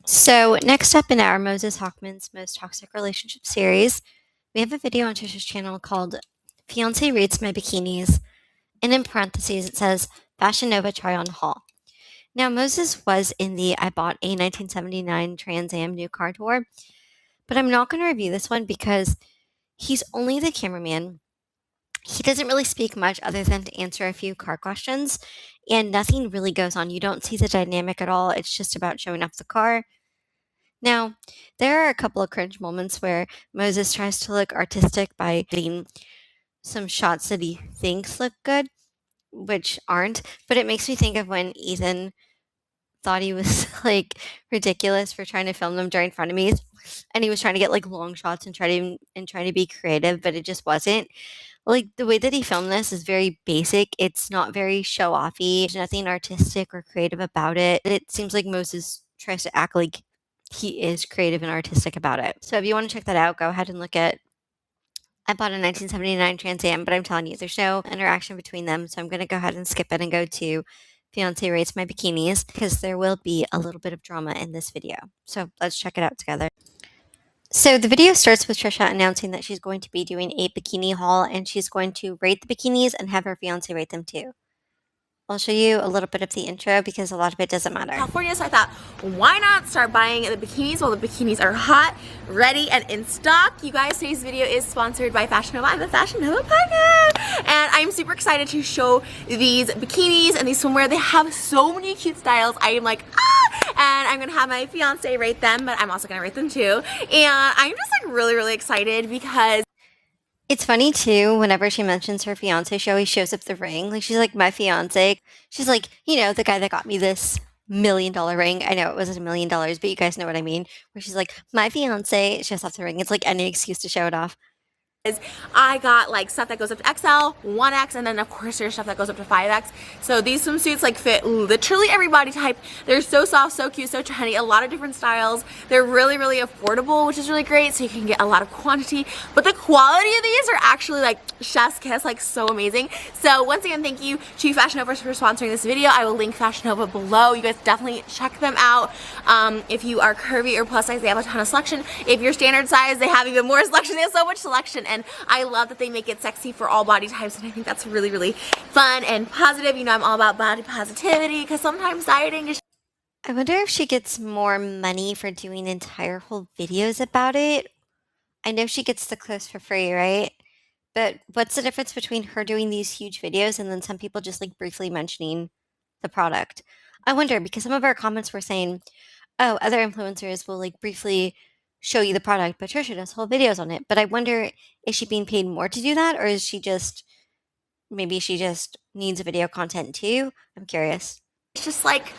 So, next up in our Moses Hacmon's Most Toxic Relationship series, we have a video on Trisha's channel called Fiance Rates My Bikinis, and in parentheses it says Fashion Nova Try On Haul. Now, Moses was in the I Bought a 1979 Trans Am New Car tour, but I'm not going to review this one because he's only the cameraman. He doesn't really speak much other than to answer a few car questions, and nothing really goes on. You don't see the dynamic at all. It's just about showing off the car. Now, there are a couple of cringe moments where Moses tries to look artistic by getting some shots that he thinks look good, which aren't, but it makes me think of when Ethan thought he was like ridiculous for trying to film them during frenemies, and he was trying to get like long shots and try to be creative, but it just wasn't. Like the way that he filmed this is very basic. It's not very show offy. There's nothing artistic or creative about it. It seems like Moses tries to act like he is creative and artistic about it. So if you want to check that out, go ahead and look at I bought a 1979 Trans Am, but I'm telling you, there's no interaction between them. So I'm going to go ahead and skip it and go to Fiance Rates My Bikinis because there will be a little bit of drama in this video. So let's check it out together. So the video starts with Trisha announcing that she's going to be doing a bikini haul and she's going to rate the bikinis and have her fiance rate them too. I'll show you a little bit of the intro because a lot of it doesn't matter. California, so I thought, why not start buying the bikinis while the bikinis are hot, ready, and in stock? You guys, today's video is sponsored by Fashion Nova. I'm a Fashion Nova partner, and I'm super excited to show these bikinis and these swimwear. They have so many cute styles. I am like, and I'm gonna have my fiance rate them, but I'm also gonna rate them too. And I'm just like really excited because it's funny too, whenever she mentions her fiance show, he shows up the ring. Like she's like, my fiance. She's like, you know, the guy that got me this $1 million ring. I know it wasn't $1 million, but you guys know what I mean. Where she's like, my fiance shows off the ring. It's like any excuse to show it off. I got like stuff that goes up to XL, 1X, and then of course there's stuff that goes up to 5X. So these swimsuits like fit literally every body type. They're so soft, so cute, so trendy, a lot of different styles. They're really affordable, which is really great, so you can get a lot of quantity. But the quality of these are actually like chef's kiss, like so amazing. So once again, thank you to Fashion Nova for sponsoring this video. I will link Fashion Nova below. You guys definitely check them out. If you are curvy or plus size, they have a ton of selection. If you're standard size, they have even more selection. They have so much selection. And I love that they make it sexy for all body types, and I think that's really fun and positive. You know, I'm all about body positivity because sometimes dieting is... I wonder if she gets more money for doing entire whole videos about it. I know she gets the clothes for free, right? But what's the difference between her doing these huge videos and then some people just like briefly mentioning the product? I wonder because some of our comments were saying, oh, other influencers will like briefly show you the product, but Trisha does whole videos on it. But I wonder, is she being paid more to do that, or is she just maybe she just needs video content too? I'm curious. It's just like,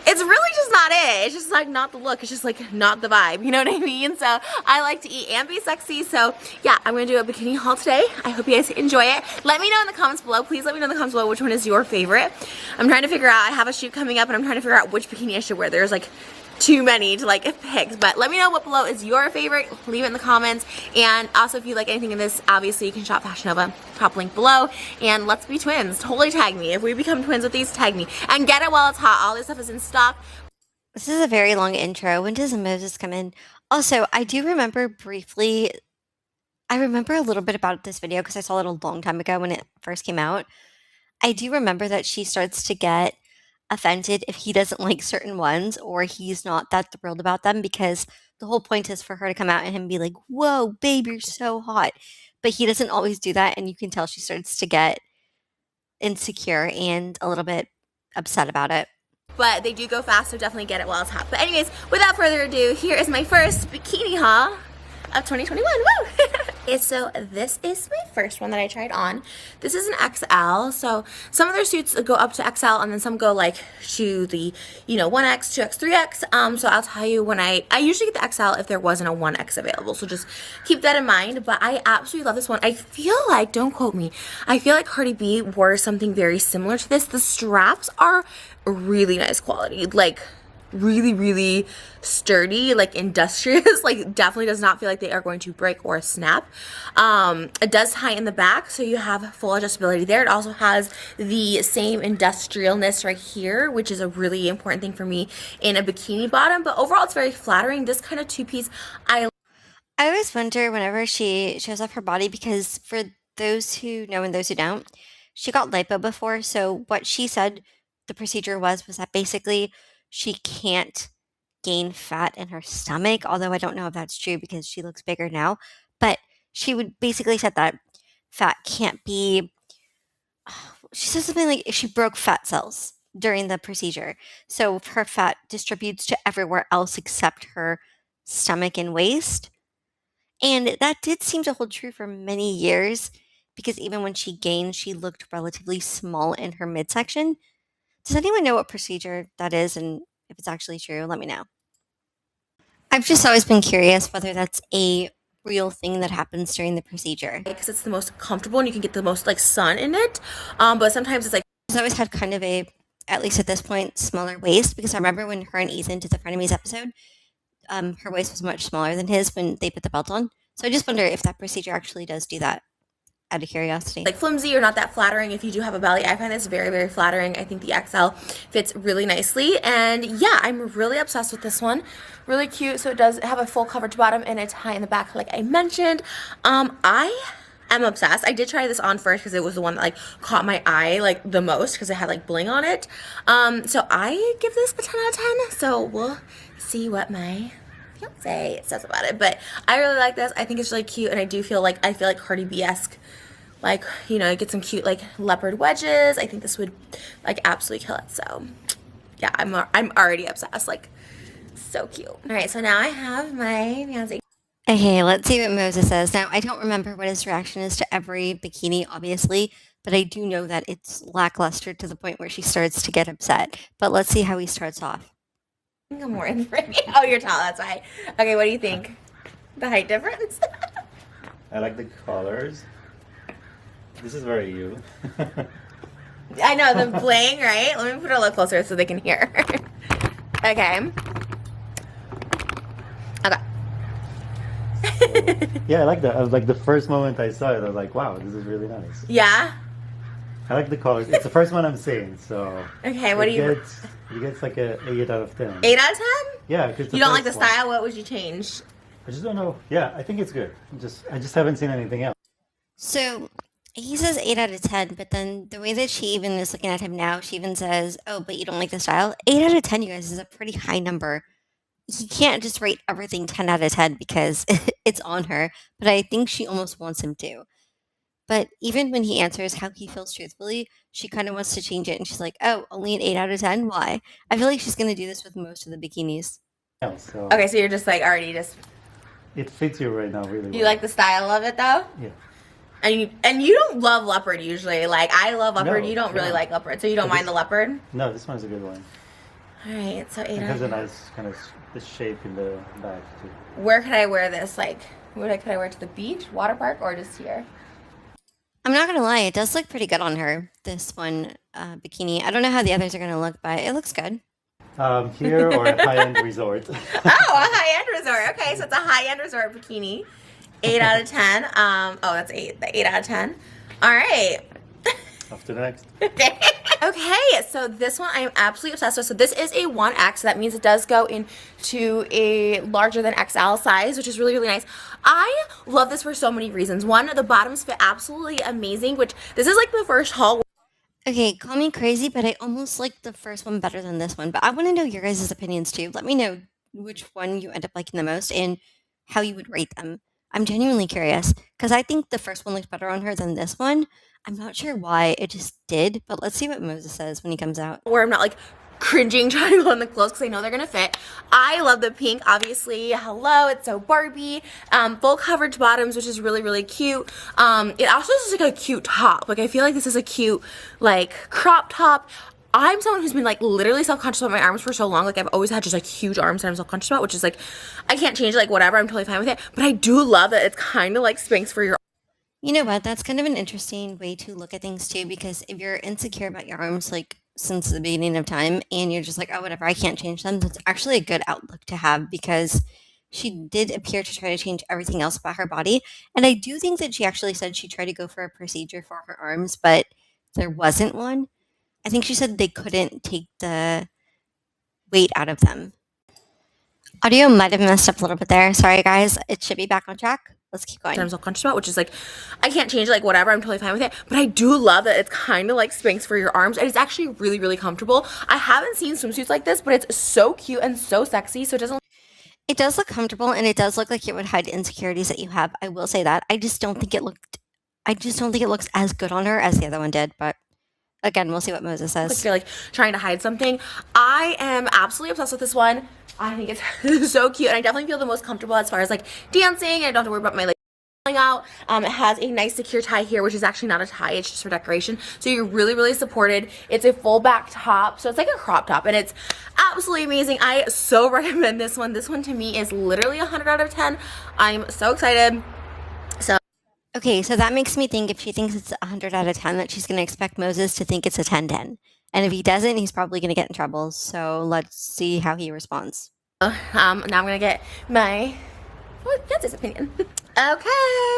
it's really just not it. It's just like not the look. It's just like not the vibe. You know what I mean? So I like to eat and be sexy. So yeah, I'm going to do a bikini haul today. I hope you guys enjoy it. Let me know in the comments below. Please let me know in the comments below which one is your favorite. I'm trying to figure out, I have a shoot coming up and I'm trying to figure out which bikini I should wear. There's like too many to like pick, but let me know what below is your favorite. Leave it in the comments. And also if you like anything in this, obviously you can shop Fashion Nova, top link below. And let's be twins. Totally tag me. If we become twins with these, tag me. And get it while it's hot. All this stuff is in stock. This is a very long intro. When does Moses come in? Also, I do remember briefly, I remember a little bit about this video because I saw it a long time ago when it first came out. I do remember that she starts to get offended if he doesn't like certain ones or he's not that thrilled about them, because the whole point is for her to come out and him be like, whoa, babe, you're so hot. But he doesn't always do that, and you can tell she starts to get insecure and a little bit upset about it. But they do go fast, so definitely get it while it's hot. But anyways, without further ado, here is my first bikini haul of 2021. Woo! Okay, so this is my first one that I tried on. This is an XL. So some of their suits go up to XL, and then some go like to the, you know, 1X, 2X, 3X. So I'll tell you when I usually get the XL if there wasn't a 1X available. So just keep that in mind. But I absolutely love this one. I feel like, don't quote me, I feel like Cardi B wore something very similar to this. The straps are really nice quality. Like, really, really sturdy, like industrious. Like definitely does not feel like they are going to break or snap. It does tie in the back, so you have full adjustability there. It also has the same industrialness right here, which is a really important thing for me in a bikini bottom. But overall, it's very flattering. This kind of two-piece, I always wonder whenever she shows off her body because for those who know and those who don't, she got lipo before. So what she said the procedure was that basically she can't gain fat in her stomach, although I don't know if that's true because she looks bigger now. But she would basically said that fat can't be. She said something like she broke fat cells during the procedure, so her fat distributes to everywhere else except her stomach and waist. And that did seem to hold true for many years because even when she gained, she looked relatively small in her midsection. Does anyone know what procedure that is and if it's actually true? Let me know. I've just always been curious whether that's a real thing that happens during the procedure. because it's the most comfortable and you can get the most like sun in it. But sometimes it's like She's always had kind of a, at least at this point, smaller waist because I remember when her and Ethan did the Frenemies episode, her waist was much smaller than his when they put the belt on. So I just wonder if that procedure actually does do that out of curiosity. like flimsy or not that flattering if you do have a belly. I find this very, very flattering. I think the XL fits really nicely, and yeah, I'm really obsessed with this one. Really cute. So it does have a full coverage bottom and a tie in the back like I mentioned. I am obsessed. I did try this on first because it was the one that like caught my eye like the most because it had like bling on it. So I give this a 10 out of 10. So we'll see what my fiance says about it, but I really like this. I think it's really cute, and I feel like Cardi B-esque, like, you know, get some cute like leopard wedges. I think this would like absolutely kill it. So yeah, I'm already obsessed. Like, so cute. All right, so now I have my fiance. Okay, let's see what Moses says. Now, I don't remember what his reaction is to every bikini, obviously, but I do know that it's lackluster to the point where she starts to get upset. But let's see how he starts off. I think I'm more in front. Oh, you're tall. That's why. Okay, what do you think? The height difference? I like the colors. This is very you. I know, the bling, right? Let me put it a little closer so they can hear. Okay. Okay. Yeah, I like that. I was like the first moment I saw it, I was like, wow, this is really nice. Yeah? I like the colors. It's the first one I'm seeing, so. Okay, what do you... It gets like a 8 out of 10. 8 out of 10? Yeah, because You don't like the style? What would you change? I just don't know. Yeah, I think it's good. I just haven't seen anything else. So he says 8 out of 10, but then the way that she even is looking at him now, she even says, oh, but you don't like the style? 8 out of 10, you guys, is a pretty high number. He can't just rate everything 10 out of 10 because it's on her, but I think she almost wants him to. But even when he answers how he feels truthfully, she kind of wants to change it. And she's like, oh, only an 8 out of 10? Why? I feel like she's going to do this with most of the bikinis. So Okay, so you're just like already just... it fits you right now really well. You like the style of it though? Yeah. And you don't love leopard usually. Like, I love leopard. No, you don't really no. like leopard, so you don't mind the leopard? No, this one's a good one. All right, so 8 It out has of a 10. nice kind of the shape in the back too. Where could I wear this? Like, could I wear it to the beach, water park, or just here? I'm not going to lie, it does look pretty good on her, this one bikini. I don't know how the others are going to look, but it looks good. Here or a high-end resort. Oh, a high-end resort. Okay, so it's a high-end resort bikini. 8 out of 10. Oh, that's 8. The 8 out of 10. All right. Off to the next. Okay, so this one I am absolutely obsessed with. So this is a 1X, so that means it does go into a larger than XL size, which is really, really nice. I love this for so many reasons. One, the bottoms fit absolutely amazing, which this is like the first haul. Okay, call me crazy, but I almost like the first one better than this one. But I want to know your guys' opinions too. Let me know which one you end up liking the most and how you would rate them. I'm genuinely curious because I think the first one looks better on her than this one. I'm not sure why, it just did, but let's see what Moses says when he comes out. Where I'm not like cringing trying to go on the clothes because I know they're gonna fit. I love the pink, obviously. Hello, it's so Barbie. Full coverage bottoms, which is really, really cute. It also is like a cute top. Like, I feel like this is a cute like crop top. I'm someone who's been like literally self-conscious about my arms for so long. Like, I've always had just like huge arms that I'm self-conscious about, which is like, I can't change it, like whatever, I'm totally fine with it. But I do love that it's kind of like Spanx for your... You know what? That's kind of an interesting way to look at things too, because if you're insecure about your arms, like since the beginning of time and you're just like, oh, whatever, I can't change them, that's actually a good outlook to have because she did appear to try to change everything else about her body. And I do think that she actually said she tried to go for a procedure for her arms, but there wasn't one. I think she said they couldn't take the weight out of them. Audio might have messed up a little bit there. Sorry, guys. It should be back on track. Let's keep going. I'm self-conscious about, which is like, I can't change it, like whatever, I'm totally fine with it. But I do love that it's kind of like Spanx for your arms, and it's actually really, really comfortable. I haven't seen swimsuits like this, but it's so cute and so sexy, so it does look comfortable, and it does look like it would hide insecurities that you have. I will say that. I just don't think it looks as good on her as the other one did, but again, we'll see what Moses says. like you're like trying to hide something. I am absolutely obsessed with this one. I think it's so cute, and I definitely feel the most comfortable as far as like dancing. I don't have to worry about my like out. It has a nice secure tie here, which is actually not a tie, it's just for decoration, so you're really, really supported. It's a full back top, so it's like a crop top, and it's absolutely amazing. I so recommend this one. This one to me is literally 100 out of 10. I'm so excited. Okay, so that makes me think if she thinks it's 100 out of 10, that she's going to expect Moses to think it's a 10-10. And if he doesn't, he's probably going to get in trouble. So let's see how he responds. Now I'm going to get my fiance's opinion. Okay,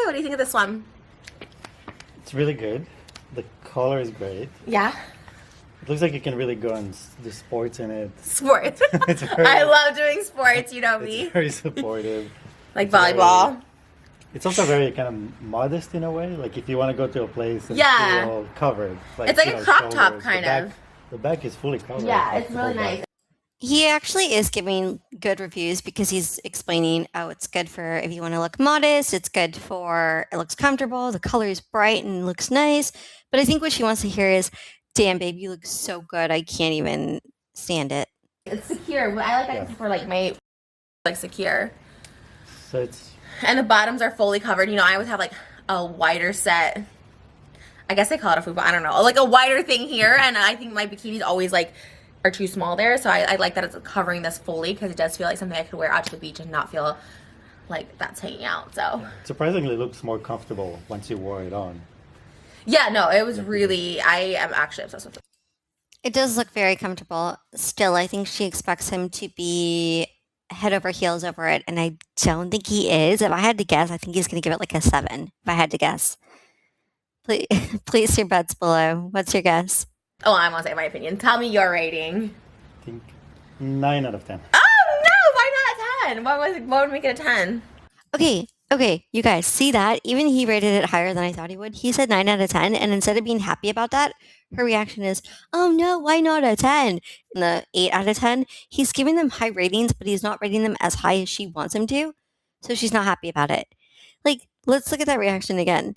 what do you think of this one? It's really good. The color is great. Yeah. It looks like you can really go and do sports in it. Sports. It's very, I love doing sports, you know me. It's very supportive. Like volleyball. It's also very kind of modest in a way. Like if you want to go to a place and Yeah. feel covered. It's like a crop top shoulders. kind The of. the back is fully covered. Yeah, like it's the really whole back. nice. He actually is giving good reviews because he's explaining, oh, it's good for if you want to look modest. It's good for, it looks comfortable. The color is bright and looks nice. But I think what she wants to hear is, damn, babe, you look so good. I can't even stand it. It's secure. I like that Yeah. for like my like secure. So it's And the bottoms are fully covered. You know, I always have like a wider set. I guess they call it a fupa. I don't know. Like a wider thing here. And I think my bikinis always like are too small there. So I like that it's covering this fully because it does feel like something I could wear out to the beach and not feel like that's hanging out. So surprisingly looks more comfortable once you wore it on. yeah, no, it was really, I am actually obsessed with it. It does look very comfortable. Still, I think she expects him to be head over heels over it, and I don't think he is. If I had to guess, I think he's going to give it like a 7, if I had to guess. Please, please your bets below. What's your guess? Oh, I want to say my opinion. Tell me your rating. I think 9 out of 10. Oh no, why not a 10? What would make it a 10? Okay, you guys, see that? Even he rated it higher than I thought he would. He said 9 out of 10, and instead of being happy about that, her reaction is, oh no, why not a 10? And the 8 out of 10, he's giving them high ratings, but he's not rating them as high as she wants him to, so she's not happy about it. Like, let's look at that reaction again.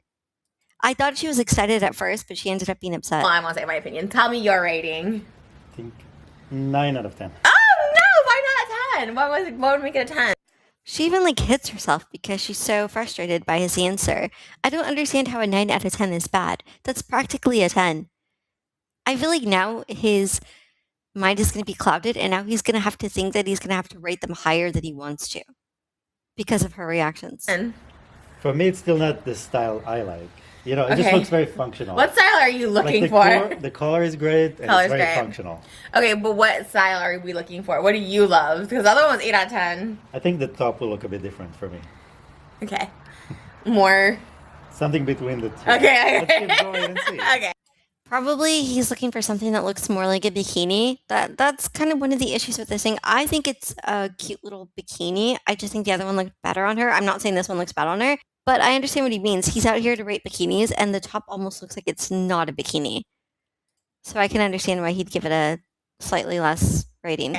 I thought she was excited at first, but she ended up being upset. Well, I want to say my opinion. Tell me your rating. I think 9 out of 10. Oh no, why not a 10? What would make it a 10? She even like hits herself because she's so frustrated by his answer. I don't understand how a 9 out of 10 is bad. That's practically a 10. I feel like now his mind is going to be clouded, and now he's going to have to think that he's going to have to rate them higher than he wants to because of her reactions. For me, it's still not the style I like. You know, it just Okay. looks very functional. What style are you like looking the for? the color is great and Color's it's very great. functional. Okay, but what style are we looking for? What do you love? Because the other one was 8 out of 10. I think the top will look a bit different for me. Okay. More. Something between the two. Okay. Let's keep going and see. Okay. Probably he's looking for something that looks more like a bikini. That's kind of one of the issues with this thing. I think it's a cute little bikini. I just think the other one looked better on her. I'm not saying this one looks bad on her, but I understand what he means. He's out here to rate bikinis, and the top almost looks like it's not a bikini. So I can understand why he'd give it a slightly less rating.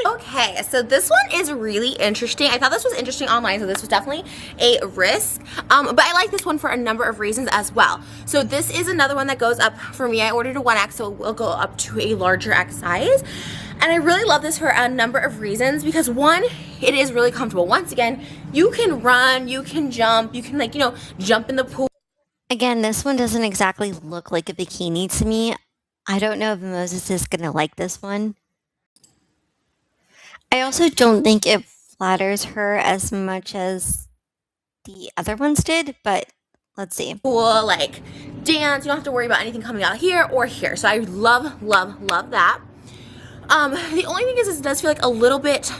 Okay, so this one is really interesting. I thought this was interesting online, so this was definitely a risk. But I like this one for a number of reasons as well. So this is another one that goes up, for me, I ordered a 1X, so it will go up to a larger X size. And I really love this for a number of reasons because one, it is really comfortable. Once again, you can run, you can jump, you can like, you know, jump in the pool. Again, this one doesn't exactly look like a bikini to me. I don't know if Moses is going to like this one. I also don't think it flatters her as much as the other ones did, but let's see. Pool, like dance. You don't have to worry about anything coming out here or here. So I love, love, love that. The only thing is it does feel like a little bit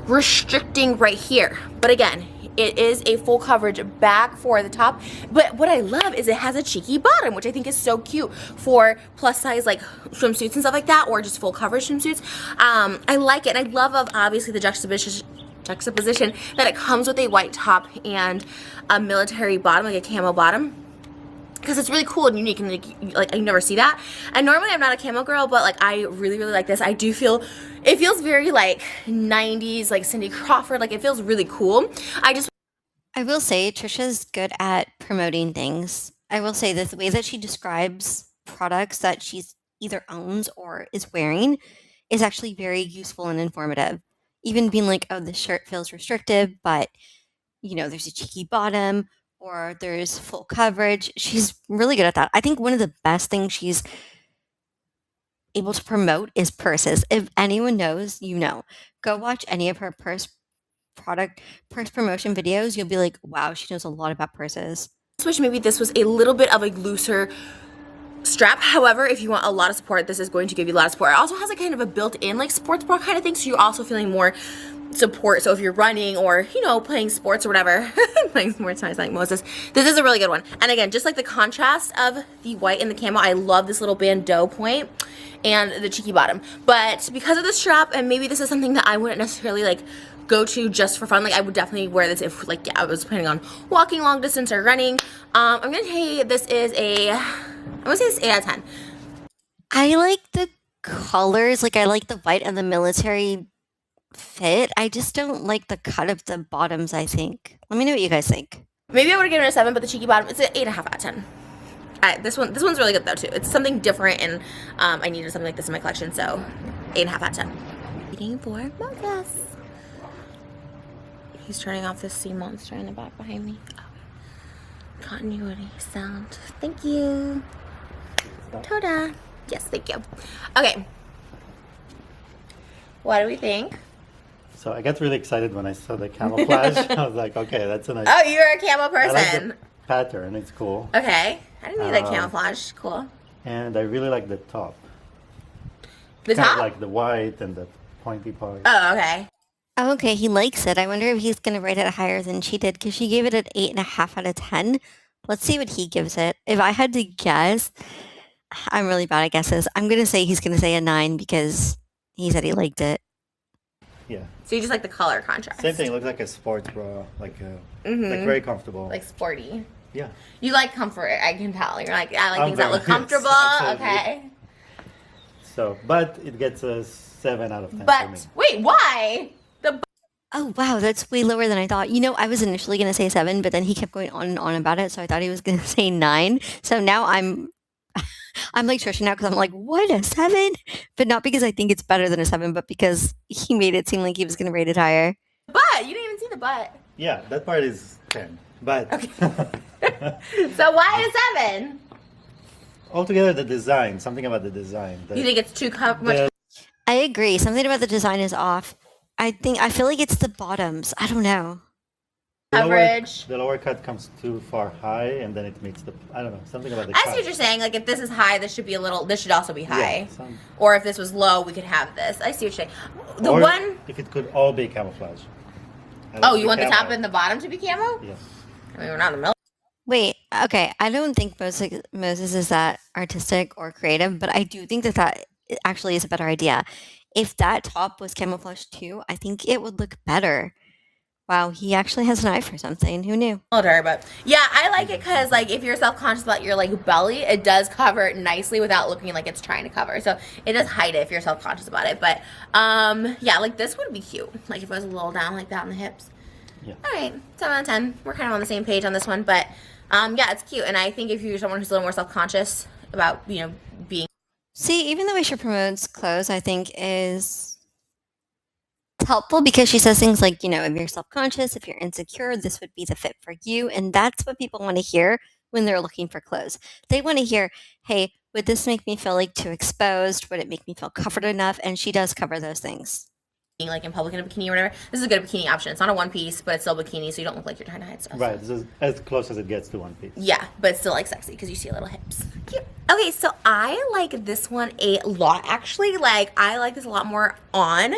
restricting right here. But again, it is a full coverage back for the top. But what I love is it has a cheeky bottom, which I think is so cute for plus size like swimsuits and stuff like that, or just full coverage swimsuits. I like it, and I love obviously the juxtaposition that it comes with a white top and a military bottom, like a camo bottom. Because it's really cool and unique, and like I never see that. And normally I'm not a camo girl, but like I really, really like this. I do feel, it feels very like 90s, like Cindy Crawford. Like it feels really cool. I will say Trisha's good at promoting things. I will say that the way that she describes products that she's either owns or is wearing is actually very useful and informative. Even being like, oh, this shirt feels restrictive, but you know, there's a cheeky bottom or there's full coverage. She's really good at that. I think one of the best things she's able to promote is purses. If anyone knows, you know. Go watch any of her purse promotion videos. You'll be like, wow, she knows a lot about purses. I wish maybe this was a little bit of a looser strap. However, if you want a lot of support, this is going to give you a lot of support. It also has a kind of a built-in like sports bra kind of thing, so you're also feeling more support. So if you're running or, you know, playing sports or whatever, playing sports sounds like Moses, this is a really good one. And again, just like the contrast of the white and the camo, I love this little bandeau point and the cheeky bottom. But because of the strap, and maybe this is something that I wouldn't necessarily like go to just for fun, like I would definitely wear this if like, yeah, I was planning on walking long distance or running. I'm gonna say this is I'm gonna say it's 8 out of 10. I like the colors, like I like the white and the military fit. I just don't like the cut of the bottoms, I think. Let me know what you guys think. Maybe I would have given it a 7, but the cheeky bottom, it's an 8.5 out of 10. This one's really good though too. It's something different, and I needed something like this in my collection, so 8.5 out of 10. Waiting for Moses. He's turning off this sea monster in the back behind me. Oh. Continuity sound. Thank you. Toda. Yes, thank you. Okay. What do we think? So I got really excited when I saw the camouflage. I was like, okay, that's a nice. Oh, you're a camo I person. like the pattern. It's cool. Okay. I didn't need that camouflage. Cool. And I really like the top. The Kind top? of like the white and the pointy part. Oh, okay. Oh, okay, he likes it. I wonder if he's going to rate it higher than she did, because she gave it an 8.5 out of 10. Let's see what he gives it. If I had to guess, I'm really bad at guesses. I'm going to say he's going to say a 9 because he said he liked it. Yeah. So you just like the color contrast. Same thing. It looks like a sports bra, like very comfortable. Like sporty. Yeah. You like comfort, I can tell. You're like, I like I'm things that very- look comfortable. absolutely. Okay. So, but it gets a 7 out of 10 for me. But wait, why? Oh, wow, that's way lower than I thought. You know, I was initially going to say 7, but then he kept going on and on about it, so I thought he was going to say 9. So now I'm like Trisha now, because I'm like, what, a 7? But not because I think it's better than a 7, but because he made it seem like he was going to rate it higher. But you didn't even see the butt. Yeah, that part is 10. But So why a 7? altogether, the design, something about the design. You think it's too much? I agree. Something about the design is off. I feel like it's the bottoms. I don't know. Coverage. The lower cut comes too far high, and then it meets the. I don't know, something about the. I cut. see what you're saying. Like if this is high, this should be a little. This should also be high. Yeah, Or if this was low, we could have this. I see what you're saying. The or one. If it could all be camouflage. Oh, you want the camo. top and the bottom to be camo? Yeah. I mean, we're not in the middle. Wait, okay. I don't think Moses is that artistic or creative, but I do think that actually is a better idea. If that top was camouflage too, I think it would look better. Wow, he actually has an eye for something. Who knew? But yeah, I like it because like if you're self-conscious about your like belly, it does cover it nicely without looking like it's trying to cover. So it does hide it if you're self-conscious about it. But yeah, like this would be cute. Like if it was a little down like that on the hips. Yeah. All right, 7 out of 10. We're kind of on the same page on this one, but yeah, it's cute. And I think if you're someone who's a little more self-conscious about, you know, being. See, even the way she promotes clothes, I think is helpful, because she says things like, you know, if you're self-conscious, if you're insecure, this would be the fit for you. And that's what people want to hear when they're looking for clothes. They want to hear, hey, would this make me feel like too exposed? Would it make me feel covered enough? And she does cover those things. being like in public in a bikini or whatever. This is a good bikini option. It's not a one piece, but it's still bikini, so you don't look like you're trying to hide stuff. Right, this is as close as it gets to one piece. Yeah, but it's still like sexy because you see little hips. Cute. Okay, so I like this one a lot actually. Like I like this a lot more on.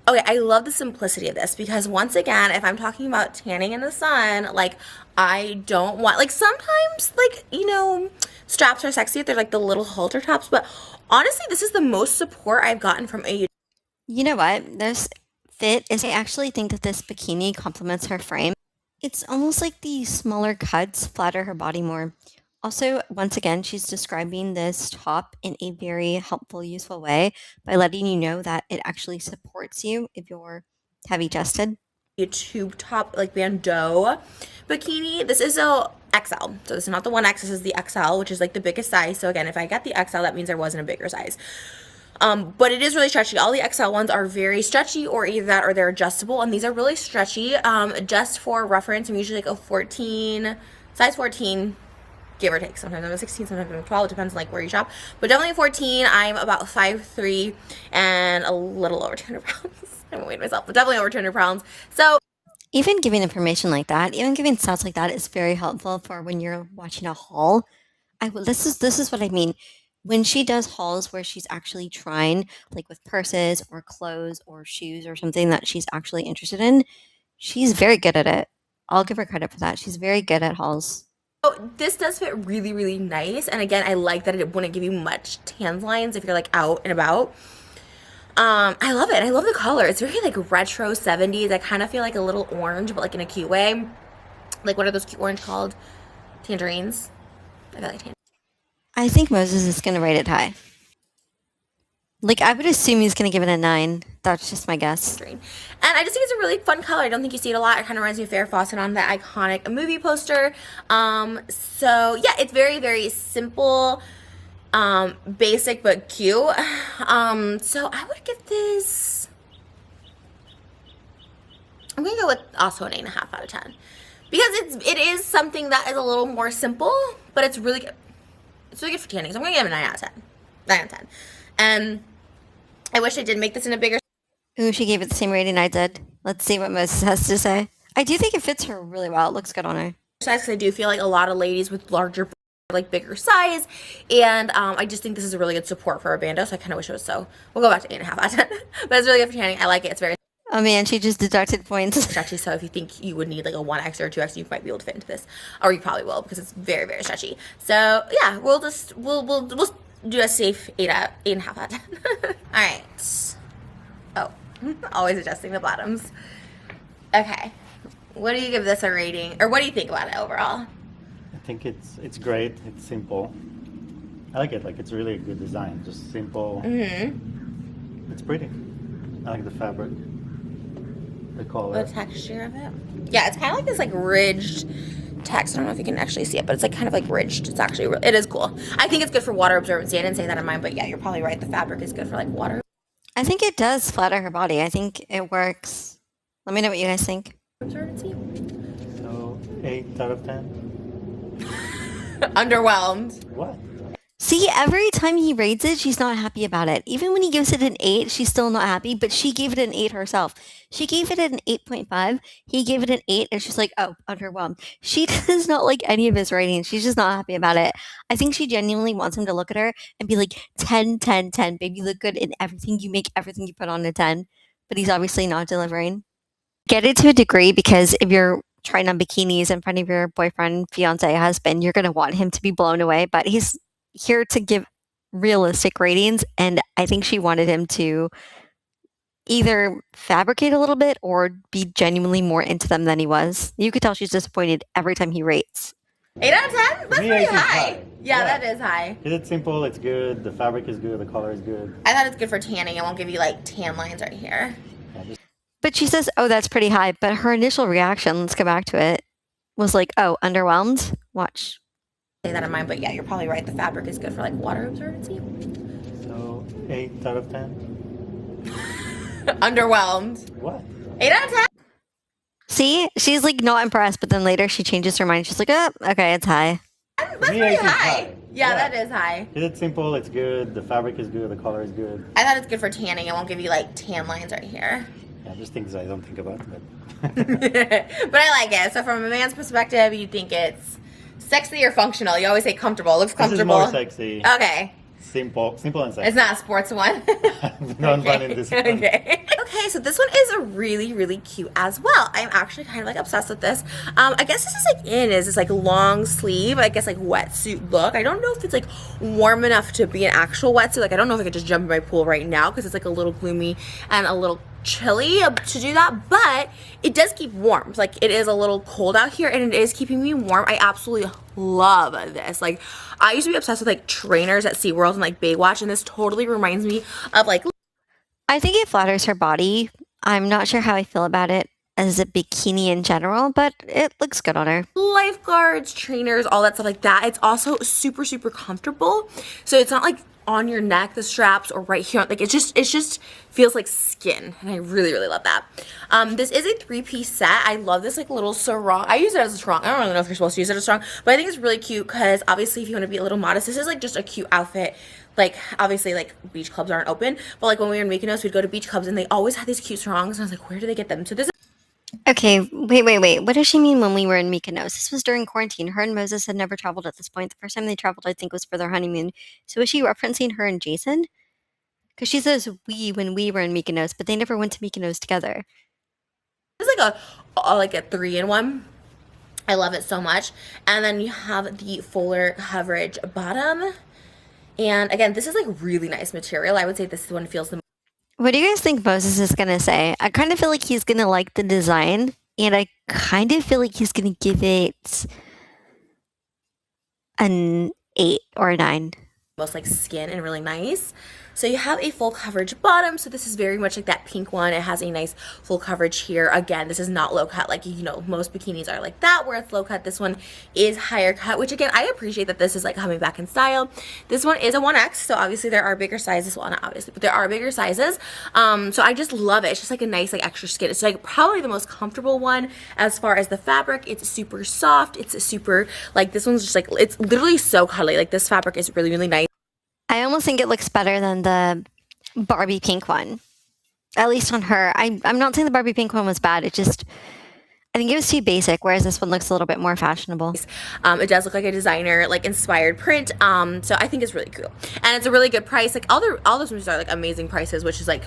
Okay, I love the simplicity of this because once again, if I'm talking about tanning in the sun, like I don't want, like sometimes like, you know, straps are sexy if they're like the little halter tops, but honestly, this is the most support I've gotten from a. You know what? This fit is, I actually think that this bikini complements her frame. It's almost like the smaller cuts flatter her body more. Also, once again, she's describing this top in a very helpful, useful way by letting you know that it actually supports you if you're heavy chested. A tube top like bandeau bikini. This is a XL, so this is not the 1X, this is the XL, which is like the biggest size. So again, if I got the XL, that means there wasn't a bigger size. But it is really stretchy. All the XL ones are very stretchy, or either that or they're adjustable, and these are really stretchy. Just for reference, I'm usually like a 14, size 14, give or take. Sometimes I'm a 16, sometimes I'm a 12. It depends on like where you shop. But definitely a 14. I'm about 5'3" and a little over 200 pounds. I haven't weighed myself, but definitely over 200 pounds. So even giving information like that, even giving stats like that is very helpful for when you're watching a haul. This is what I mean. When she does hauls where she's actually trying, like with purses or clothes or shoes or something that she's actually interested in, she's very good at it. I'll give her credit for that. She's very good at hauls. oh, this does fit really, really nice. And again, I like that it wouldn't give you much tan lines if you're like out and about. I love it. I love the color. It's very like retro 70s. I kind of feel like a little orange, but like in a cute way. Like what are those cute orange called? Tangerines? I feel like tangerines. I think Moses is going to rate it high. Like, I would assume he's going to give it a 9. That's just my guess. And I just think it's a really fun color. I don't think you see it a lot. It kind of reminds me of Farrah Fawcett on the iconic movie poster. So yeah, it's very, very simple, basic, but cute. So I would give this, I'm going to go with also an 8.5 out of 10. Because it is something that is a little more simple, but it's really good. It's really good for tanning. So I'm going to give it a 9 out of 10. 9 out of 10. And I wish I did make this in a bigger. Ooh, she gave it the same rating I did. Let's see what Moses has to say. I do think it fits her really well. It looks good on her. Size, because I do feel like a lot of ladies with larger, like bigger size, and I just think this is a really good support for a bandeau. So I kind of wish it was so. We'll go back to 8.5 out of 10. But it's really good for tanning. I like it. It's very Oh man, she just deducted points. stretchy. So if you think you would need like a 1X or a 2X, you might be able to fit into this, or you probably will because it's very, very stretchy. So yeah, we'll do a safe 8.5 out of 10. All right. Oh, always adjusting the bottoms. Okay. What do you give this a rating? Or what do you think about it overall? I think it's great. It's simple. I like it. Like it's really a good design. Just simple. Mm-hmm. It's pretty. I like the fabric. The color. The texture of it. Yeah, it's kind of like this like ridged text. I don't know if you can actually see it, but it's like kind of like ridged. It's actually, it is cool. I think it's good for water absorbency. I didn't say that in mine, but yeah, you're probably right. The fabric is good for like water I think it does flatter her body. I think it works. Let me know what you guys think. absorbency. So 8 out of 10. Underwhelmed. What? See, every time he rates it, she's not happy about it. Even when he gives it an 8, she's still not happy, but she gave it an 8 herself. She gave it an 8.5. He gave it an 8, and she's like, oh, underwhelmed. She does not like any of his ratings. She's just not happy about it. I think she genuinely wants him to look at her and be like, 10, 10, 10. Baby, you look good in everything. You make everything you put on a 10. But he's obviously not delivering. Get it to a degree, because if you're trying on bikinis in front of your boyfriend, fiance, husband, you're going to want him to be blown away. But he's here to give realistic ratings, and I think she wanted him to either fabricate a little bit or be genuinely more into them than he was. You could tell she's disappointed every time he rates. 8 out of 10? That's Me, pretty 8 is high. high. Yeah, Yeah. that is high. It's simple. It's good. The fabric is good. The color is good. I thought it's good for tanning. It won't give you like tan lines right here. Yeah, just But she says, oh, that's pretty high. But her initial reaction, let's go back to it, was like, oh, underwhelmed? Watch. Say that in mine, but yeah, you're probably right. The fabric is good for like water absorbency. so 8 out of 10. Underwhelmed. What? 8 out of 10? See? She's like not impressed, but then later she changes her mind. She's like, oh, okay, it's high. That's Me, pretty 8 is high. high. Yeah, that is high. It's simple, it's good, the fabric is good, the color is good. I thought it's good for tanning. It won't give you like tan lines right here. Yeah, just things I don't think about. But, but I like it. So from a man's perspective, you think it's sexy or functional? You always say comfortable. It looks comfortable. This is more sexy. Okay. Simple and sexy. It's not a sports one. No fun in this one. Okay. Okay, so this one is really, really cute as well. I'm actually kind of like obsessed with this. I guess this is like is this like long sleeve, I guess like wetsuit look. I don't know if it's like warm enough to be an actual wetsuit. Like I don't know if I could just jump in my pool right now because it's like a little gloomy and a little chilly to do that, but it does keep warm. Like it is a little cold out here and it is keeping me warm. I absolutely love this. Like I used to be obsessed with like trainers at SeaWorld and like Baywatch, and this totally reminds me of like, I think it flatters her body. I'm not sure how I feel about it as a bikini in general, but it looks good on her. lifeguards, trainers, all that stuff like that. It's also super, super comfortable. So it's not like on your neck, the straps, or right here. Like it just feels like skin, and I really, really love that. This is a 3-piece set. I love this like little sarong. I use it as a sarong. I don't really know if you're supposed to use it as a sarong, but I think it's really cute because obviously if you want to be a little modest, this is like just a cute outfit. Like obviously like beach clubs aren't open, but like when we were in Mykonos, we'd go to beach clubs and they always had these cute sarongs, and I was like, where do they get them? So this Okay, wait. What does she mean when we were in Mykonos? This was during quarantine. Her and Moses had never traveled at this point. The first time they traveled, I think, was for their honeymoon. So is she referencing her and Jason? Because she says we when we were in Mykonos, but they never went to Mykonos together. is like a 3-in-1. I love it so much. And then you have the fuller coverage bottom. And again, this is like really nice material. I would say this one feels the What do you guys think Moses is going to say? I kind of feel like he's going to like the design, and I kind of feel like he's going to give it an 8 or a 9. most like skin and really nice. So you have a full coverage bottom. So this is very much like that pink one. It has a nice full coverage here. Again, this is not low cut like, you know, most bikinis are like that where it's low cut. This one is higher cut, which again, I appreciate that this is like coming back in style. This one is a 1X. So obviously there are bigger sizes. Well, not obviously, but there are bigger sizes. So I just love it. It's just like a nice like extra skin. It's like probably the most comfortable one as far as the fabric. It's super soft. It's super like this one's just like, it's literally so cuddly. Like this fabric is really, really nice. I almost think it looks better than the Barbie pink one, at least on her. I'm not saying the Barbie pink one was bad. It just, I think it was too basic, whereas this one looks a little bit more fashionable. It does look like a designer like inspired print. So I think it's really cool, and it's a really good price. Like all those movies are like amazing prices, which is like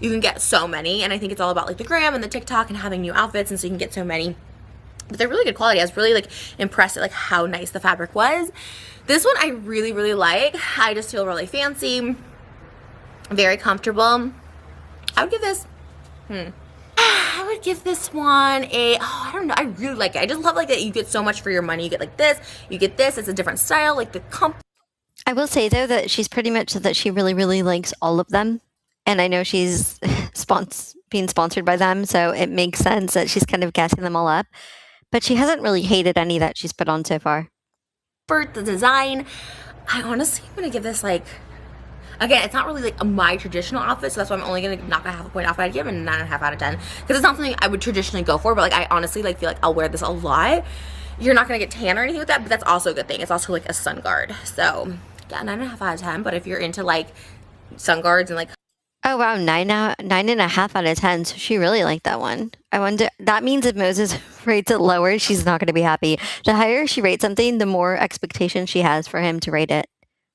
you can get so many, and I think it's all about like the gram and the TikTok and having new outfits, and so you can get so many. But they're really good quality. I was really like impressed at like how nice the fabric was. This one I really, really like. I just feel really fancy, very comfortable. I would give this, I would give this one a, I don't know, I really like it. I just love like that you get so much for your money. You get like this, you get this, it's a different style, like the I will say though that she's pretty much said that she really, really likes all of them. And I know she's being sponsored by them, so it makes sense that she's kind of gassing them all up. But she hasn't really hated any that she's put on so far. for the design. I honestly am gonna give this like, again, it's not really like my traditional outfit, so that's why I'm only gonna knock a half a point off. I'd give it a 9.5 out of 10 because it's not something I would traditionally go for, but like I honestly like feel like I'll wear this a lot. You're not gonna get tan or anything with that, but that's also a good thing. It's also like a sun guard, so yeah, 9.5 out of 10. But if you're into like sun guards and like, Oh wow, 9.5 out of 10. So she really liked that one. I wonder, that means if Moses rates it lower, she's not going to be happy. The higher she rates something, the more expectation she has for him to rate it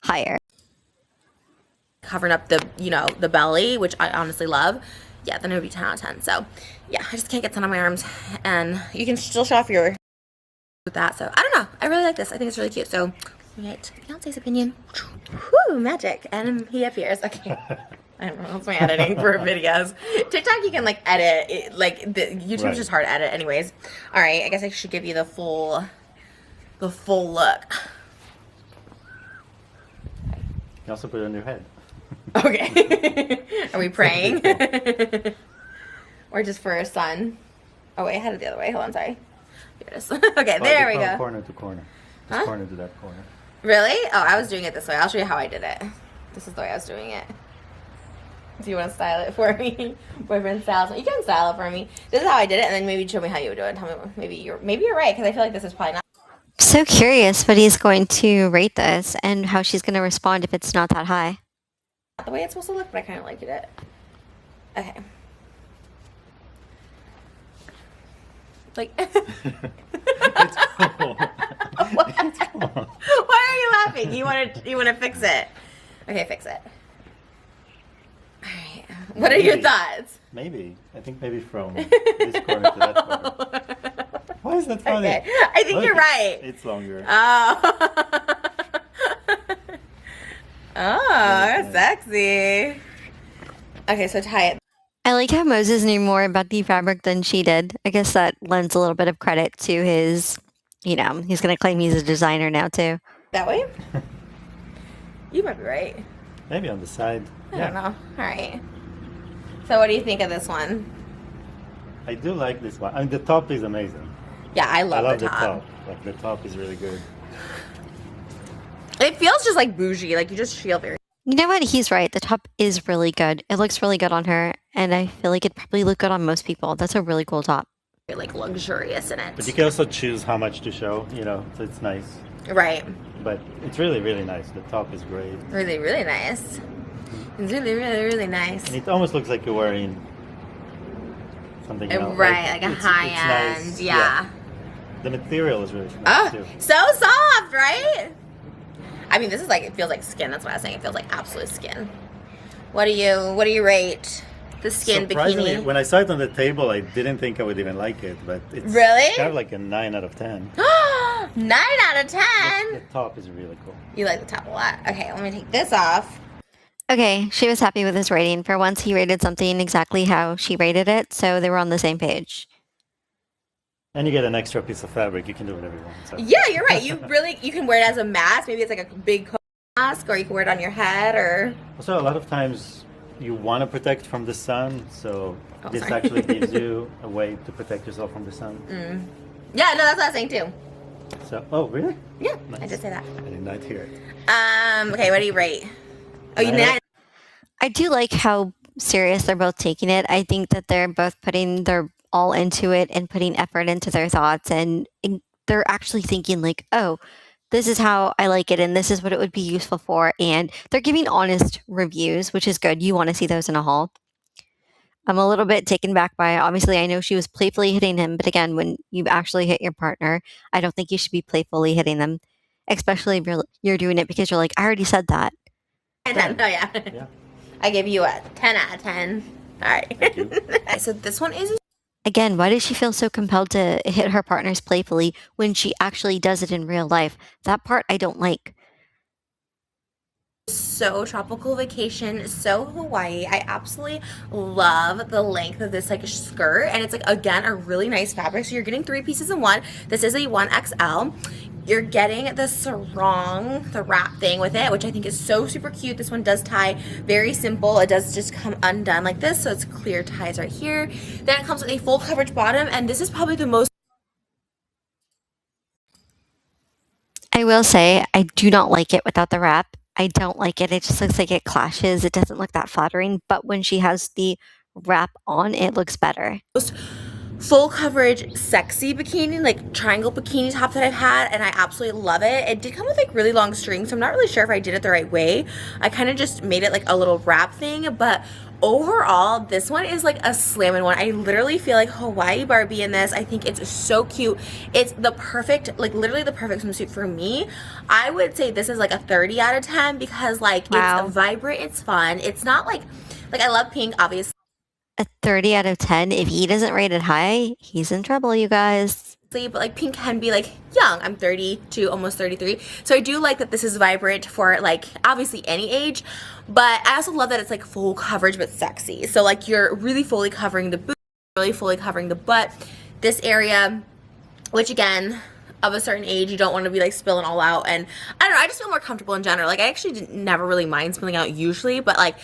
higher. covering up the, you know, the belly, which I honestly love, yeah, then it would be 10 out of 10. So yeah, I just can't get 10 on my arms, and you can still show off your with that. So I don't know, I really like this. I think it's really cute. So right, Beyonce's opinion. Whoo, magic. And he appears. Okay. I don't know, that's my editing for videos. TikTok you can like edit it, like YouTube's Right. just hard to edit anyways. All right, I guess I should give you the full look. You also put it on your head. Okay. Are we praying? Or just for a sun? Oh wait, I had it the other way. Hold on, sorry. Here it is. Okay, there we go. Corner to corner. Just Huh? corner to that corner. Really? Oh, I was doing it this way. I'll show you how I did it. This is the way I was doing it. Do you want to style it for me? Boyfriend styles. You can style it for me. This is how I did it, and then maybe show me how you would do it. Tell me, maybe you're right, because I feel like this is probably not. So curious what he's going to rate this and how she's going to respond if it's not that high. Not the way it's supposed to look, but I kind of liked it. Okay. Like, It's cool. what? It's cool. Why are you laughing? You want to fix it? Okay, fix it. All right. What are your Maybe. thoughts? Maybe. I think maybe from this corner to that corner. Why is that funny? Okay. I think Look, you're right. It's longer. Oh. Oh, sexy. Okay, so tie it. I like how Moses knew more about the fabric than she did. I guess that lends a little bit of credit to his, he's going to claim he's a designer now too. That way? You might be right. Maybe on the side. I don't know. All right. So what do you think of this one? I do like this one. I mean, the top is amazing. Yeah, I I love, love the top. Like the top is really good. It feels just like bougie. Like you just feel very You know what? He's right. The top is really good. It looks really good on her, and I feel like it'd probably look good on most people. That's a really cool top. like luxurious in it. But you can also choose how much to show, so it's nice. Right. But it's really, really nice. The top is great. Really, really nice. It's really, really, really nice. And it almost looks like you're wearing something else. Right, like a it's high nice. end. Yeah. The material is really nice Oh, too. so soft, right? I mean, this is like, it feels like skin. That's what I was saying. It feels like absolute skin. What do you rate the skin Surprisingly, bikini? when I saw it on the table, I didn't think I would even like it, but it's Really? kind of like a 9 out of 10. 9 out of 10. The top is really cool. You like the top a lot. Okay, let me take this off. Okay, she was happy with his rating. For once, he rated something exactly how she rated it, so they were on the same page. And you get an extra piece of fabric. You can do whatever you want. So. Yeah, you're right. You can wear it as a mask. Maybe it's like a big coat mask, or you can wear it on your head, or. Also, a lot of times you want to protect from the sun, so this sorry. actually gives you a way to protect yourself from the sun. Yeah, no, that's what I was saying too. So, oh, really? Yeah, I Nice. did say that. I did not hear it. Okay, what do you rate? Oh, you 9 out of- I do like how serious they're both taking it. I think that they're both putting their all into it and putting effort into their thoughts, and they're actually thinking like, oh, this is how I like it and this is what it would be useful for, and they're giving honest reviews, which is good. You want to see those in a haul. I'm a little bit taken back by, obviously I know she was playfully hitting him, but again, when you actually hit your partner, I don't think you should be playfully hitting them, especially if you're doing it because you're like, I already said that. 10. Oh, yeah. Yeah. I give you a 10 out of 10. All right. Thank you. So this one is Again, why does she feel so compelled to hit her partners playfully when she actually does it in real life? That part I don't like. so tropical vacation, so Hawaii. I absolutely love the length of this like skirt, and it's like, again, a really nice fabric. So you're getting 3 pieces in one. This is a 1XL. You're getting the sarong, the wrap thing with it, which I think is so super cute. This one does tie very simple. It does just come undone like this, so it's clear ties right here. Then it comes with a full coverage bottom, and this is probably the most. I will say, I do not like it without the wrap. I don't like it. It just looks like it clashes. It doesn't look that flattering, but when she has the wrap on, it looks better. Full coverage sexy bikini, like triangle bikini top that I've had, and I absolutely love it. It did come with like really long strings, so I'm not really sure if I did it the right way. I kind of just made it like a little wrap thing, but overall this one is like a slamming one. I literally feel like Hawaii Barbie in this. I think it's so cute. It's the perfect, like literally the perfect swimsuit for me. I would say this is like a 30 out of 10 because like Wow. it's vibrant, it's fun. It's not like I love pink, obviously. A 30 out of 10. If he doesn't rate it high, he's in trouble, you guys. But like pink can be like young. I'm 32, almost 33. So I do like that this is vibrant for like obviously any age, but I also love that it's like full coverage but sexy. So like you're really fully covering the boot, really fully covering the butt, this area, which again, of a certain age, you don't want to be like spilling all out. And I don't know, I just feel more comfortable in general. Like I actually never really mind spilling out usually, but like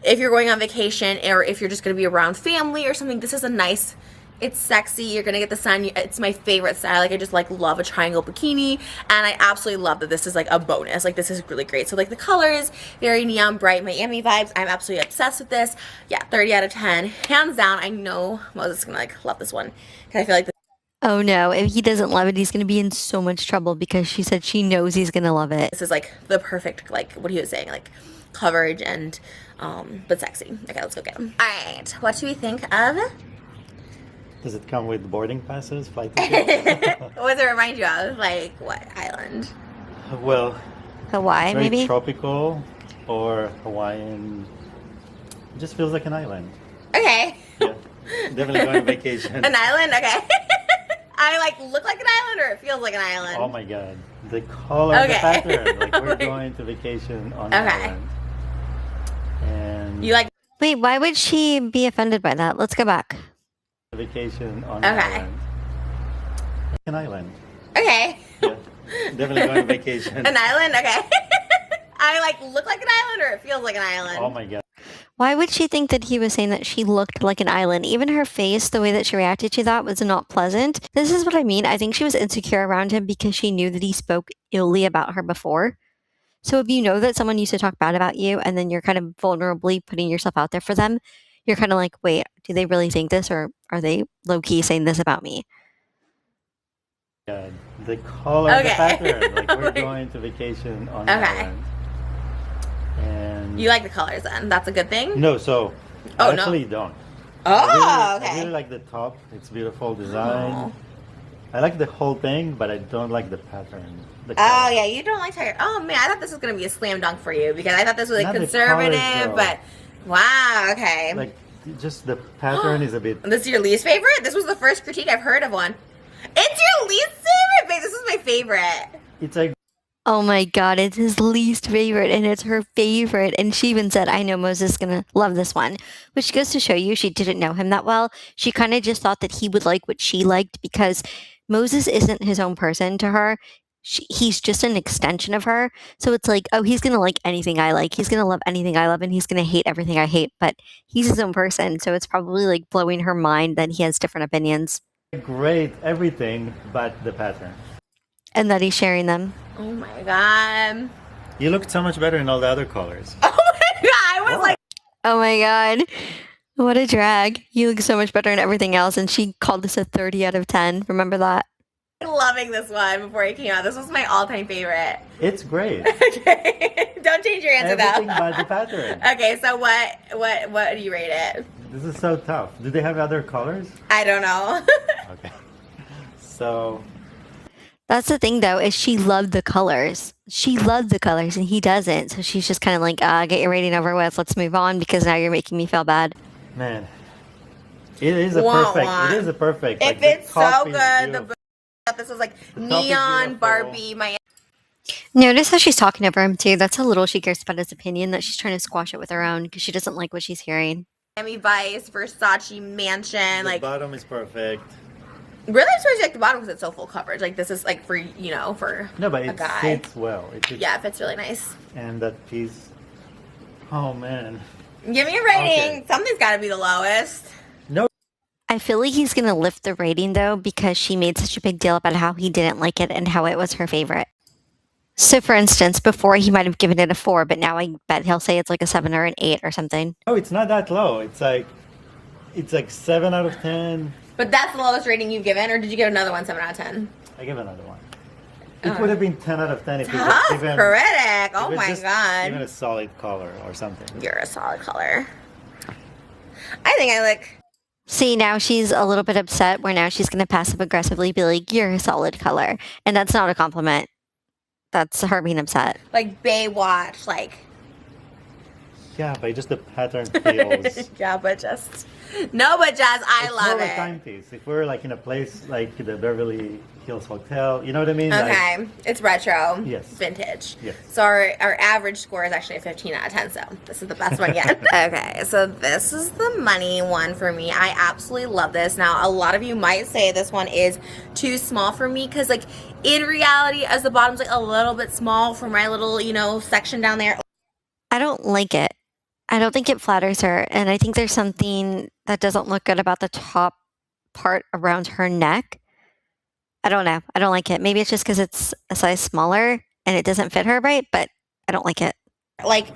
if you're going on vacation or if you're just going to be around family or something, this is a nice, it's sexy, you're gonna get the sun. It's my favorite style. Like I just like love a triangle bikini, and I absolutely love that this is like a bonus. Like this is really great. So like the colors, very neon bright Miami vibes. I'm absolutely obsessed with this. Yeah, 30 out of 10, hands down. I know Moses is gonna like love this one because I feel like Oh no, if he doesn't love it, he's going to be in so much trouble because she said she knows he's going to love it. This is like the perfect, like what he was saying, like coverage and, but sexy. Okay, let's go get him. All right, what do we think of? Does it come with boarding passes, flight tickets? What does it remind you of? Like what island? Well, Hawaii, very maybe? tropical or Hawaiian. It just feels like an island. Okay. Yeah, definitely going on vacation. An island? Okay. I like look like an island or it feels like an island? Oh my god, the color, the Okay. pattern. Like we're going to vacation on an Okay. island. And You like, Wait, why would she be offended by that? Let's go back. vacation on an Okay. island. An island. okay. Yeah, definitely going on vacation. An island? Okay. I like look like an island or it feels like an island? Oh my god. Why would she think that he was saying that she looked like an island? Even her face, the way that she reacted to that was not pleasant. This is what I mean. I think she was insecure around him because she knew that he spoke illy about her before. So if you know that someone used to talk bad about you and then you're kind of vulnerably putting yourself out there for them, you're kind of like, wait, do they really think this or are they low key saying this about me? God, the color, the Okay. pattern. Like we're going to vacation on an Okay. island. And You like the colors then? That's a good thing? no, so Oh, I no. actually don't. Oh, I okay. really like the top. It's beautiful design. Oh. I like the whole thing, but I don't like the pattern. The Oh color. yeah, you don't like tiger. Oh man, I thought this was gonna be a slam dunk for you because I thought this was like Not the conservative, colors, though. but wow, okay. Like just the pattern is a bit. This is your least favorite? This was the first critique I've heard of one. It's your least favorite, babe. This is my favorite. It's like Oh my god, it's his least favorite and it's her favorite. And she even said, I know Moses is gonna love this one. Which goes to show you she didn't know him that well. She kind of just thought that he would like what she liked because Moses isn't his own person to her. He's just an extension of her. So it's like, oh, he's gonna like anything I like. He's gonna love anything I love and he's gonna hate everything I hate. But he's his own person. So it's probably like blowing her mind that he has different opinions great everything, but the pattern. and that he's sharing them. Oh my god. You looked so much better in all the other colors. Oh my god. I was like, Oh my god. What a drag. You look so much better in everything else. And she called this a 30 out of 10. Remember that? loving this one before it came out. This was my all-time favorite. It's great. Okay. Don't change your answer Everything though. but the pattern. Okay, so what do you rate it? This is so tough. Do they have other colors? I don't know. Okay. So That's the thing, though, is she loved the colors. She loved the colors, and he doesn't. So she's just kind of like, get your rating over with. Let's move on because now you're making me feel bad. man, it is a Wah, perfect. wah. It is a perfect. If like, the it's so top is good, the beautiful. this was like The top is neon beautiful. Barbie. My Notice how she's talking over him, too. That's how little she cares about his opinion, that she's trying to squash it with her own because she doesn't like what she's hearing. Miami Vice, Versace mansion. The Like, bottom is perfect. really, I'm supposed to like the bottom because it's so full coverage. Like, this is like for for No, but a it guy. fits well. It fits, Yeah, it fits really nice. And that piece. Oh man. Give me a rating. Okay. Something's got to be the lowest. No. I feel like he's going to lift the rating, though, because she made such a big deal about how he didn't like it and how it was her favorite. So, for instance, before he might have given it a 4, but now I bet he'll say it's like a 7 or an 8 or something. No, it's not that low. It's like 7 out of 10. But that's the lowest rating you've given, or did you give another one 7 out of 10? I give another one. It would have been 10 out of 10 if it was Tough given. critic. if Oh it was my just god. Even a solid color or something. You're a solid color. I think I like. See, now she's a little bit upset where now she's going to passive aggressively be like, you're a solid color. And that's not a compliment. That's her being upset. Like Baywatch, like Yeah, but just the pattern feels. yeah, but just no, but just I It's love more of a it. timepiece. If we're like in a place like the Beverly Hills Hotel, you know what I mean? Okay, Like, it's retro, Yes. vintage. Yes. So our average score is actually a 15 out of 10. So this is the best one yet. Okay, so this is the money one for me. I absolutely love this. Now a lot of you might say this one is too small for me because like in reality, as the bottom's like a little bit small for my little section down there. I don't like it. I don't think it flatters her. And I think there's something that doesn't look good about the top part around her neck. I don't know. I don't like it. Maybe it's just because it's a size smaller and it doesn't fit her right, but I don't like it. Like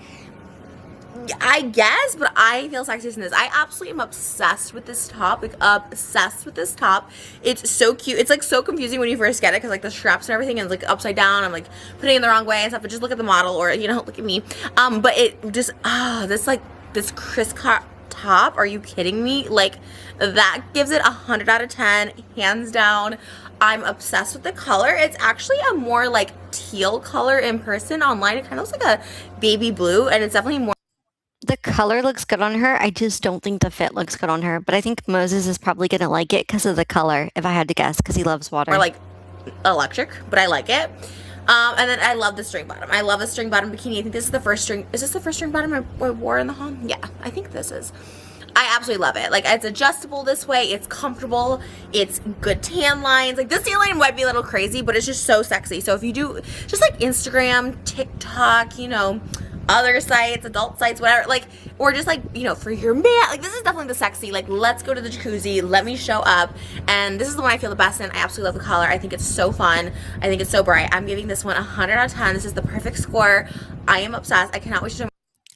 I guess, but I feel sexiest in this. I absolutely am obsessed with this top, like obsessed with this top. It's so cute. It's like so confusing when you first get it because like the straps and everything is like upside down. I'm like putting it in the wrong way and stuff, but just look at the model or, you know, look at me. But it just, this Chris top, are you kidding me? Like that gives it 100 out of 10, hands down. I'm obsessed with the color. It's actually a more like teal color in person. Online it kind of looks like a baby blue, and it's definitely more. The color looks good on her. I just don't think the fit looks good on her. But I think Moses is probably going to like it because of the color, if I had to guess, because he loves water. Or like electric, but I like it. And then I love the string bottom. I love a string bottom bikini. I think this is the first string. Is this the first string bottom I wore in the haul? Yeah, I think this is. I absolutely love it. Like, it's adjustable this way. It's comfortable. It's good tan lines. Like, this tan line might be a little crazy, but it's just so sexy. So if you do just like Instagram, TikTok, you know, other sites, adult sites, whatever, like, or just like, you know, for your man, like, this is definitely the sexy, like, let's go to the jacuzzi, let me show up. And this is the one I feel the best in. I absolutely love the color. I think it's so fun. I think it's so bright. I'm giving this one 100 out of 10. This is the perfect score. I am obsessed. I cannot wait to show.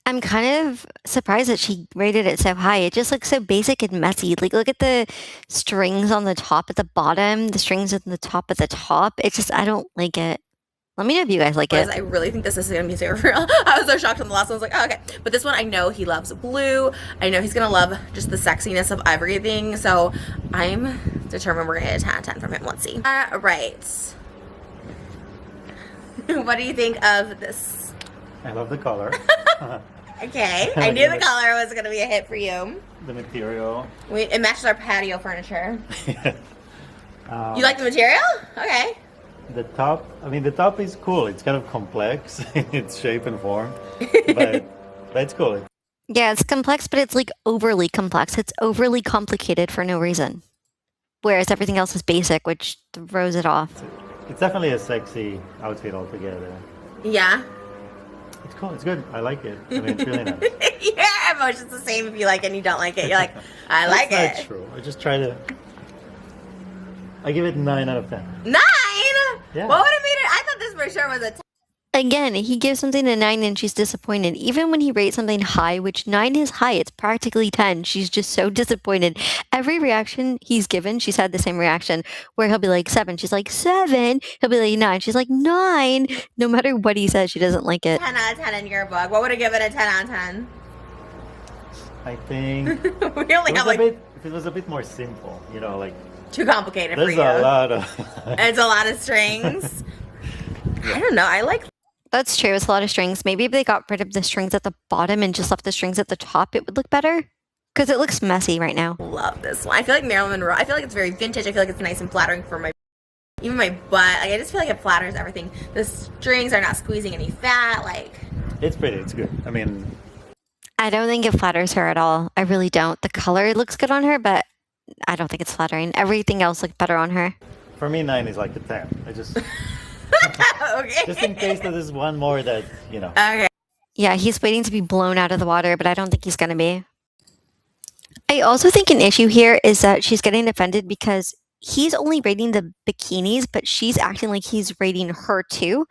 I'm kind of surprised that she rated it so high. It just looks so basic and messy. Like, look at the strings on the top at the bottom, the strings at the top at the top. It's just, I don't like it. Let me know if you guys like it. I really think this is going to be favorite for real. I was so shocked on the last one. I was like, oh, okay. But this one, I know he loves blue. I know he's going to love just the sexiness of everything. So I'm determined we're going to get a 10 out of 10 from him. Let's see. All right. What do you think of this? I love the color. Okay, I knew the color was going to be a hit for you. The material. It matches our patio furniture. Yeah. You like the material? Okay. The top, I mean, the top is cool. It's kind of complex in its shape and form, but it's cool. Yeah, it's complex, but it's like overly complex. It's overly complicated for no reason. Whereas everything else is basic, which throws it off. It's definitely a sexy outfit altogether. Yeah. It's cool. It's good. I like it. I mean, it's really nice. Your emotion's the same if you like it and you don't like it. You're like, I like it. That's not true. I just try to. I give it 9 out of 10. 9? Yeah. What would have made it? I thought this for sure was a 10. Again, he gives something a 9 and she's disappointed. Even when he rates something high, which 9 is high, it's practically 10. She's just so disappointed. Every reaction he's given, she's had the same reaction where he'll be like 7. She's like 7. He'll be like 9. She's like 9. No matter what he says, she doesn't like it. 10 out of 10 in your book. What would have given it a 10 out of 10? I think We only have like if it was a bit more simple, you know, like too complicated for there's you. a lot of. It's a lot of strings. I don't know. I like. That's true. It's a lot of strings. Maybe if they got rid of the strings at the bottom and just left the strings at the top, it would look better. Because it looks messy right now. Love this one. I feel like Marilyn Monroe. I feel like it's very vintage. I feel like it's nice and flattering for my, even my butt. Like, I just feel like it flatters everything. The strings are not squeezing any fat. Like, It's pretty. It's good. I mean, I don't think it flatters her at all. I really don't. The color looks good on her, but I don't think it's flattering. Everything else looks better on her. for me, 9 is like a 10. I just okay. just in case that there's one more that, you know. Okay. Yeah, he's waiting to be blown out of the water, but I don't think he's going to be. I also think an issue here is that she's getting offended because he's only rating the bikinis, but she's acting like he's rating her too.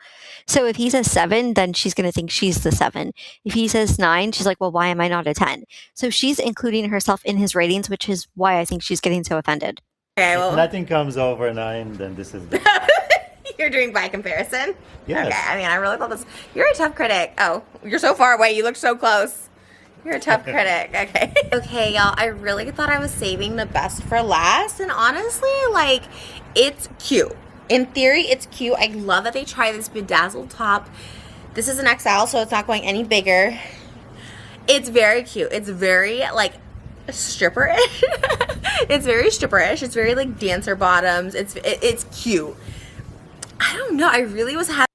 So if he says 7, then she's going to think she's the 7. If he says 9, she's like, well, why am I not a 10? So she's including herself in his ratings, which is why I think she's getting so offended. Okay. Well, If nothing comes over 9, then this is the. you're doing by comparison. Yes. Okay. I mean, I really thought this. You're a tough critic. Oh, you're so far away. You look so close. You're a tough critic. Okay. Okay, y'all. I really thought I was saving the best for last. And honestly, like, it's cute. In theory, it's cute. I love that they try this bedazzled top. This is an XL, so it's not going any bigger. It's very cute. It's very, like, stripperish. It's very stripperish. It's very, like, dancer bottoms. It's cute. I don't know. I really was happy.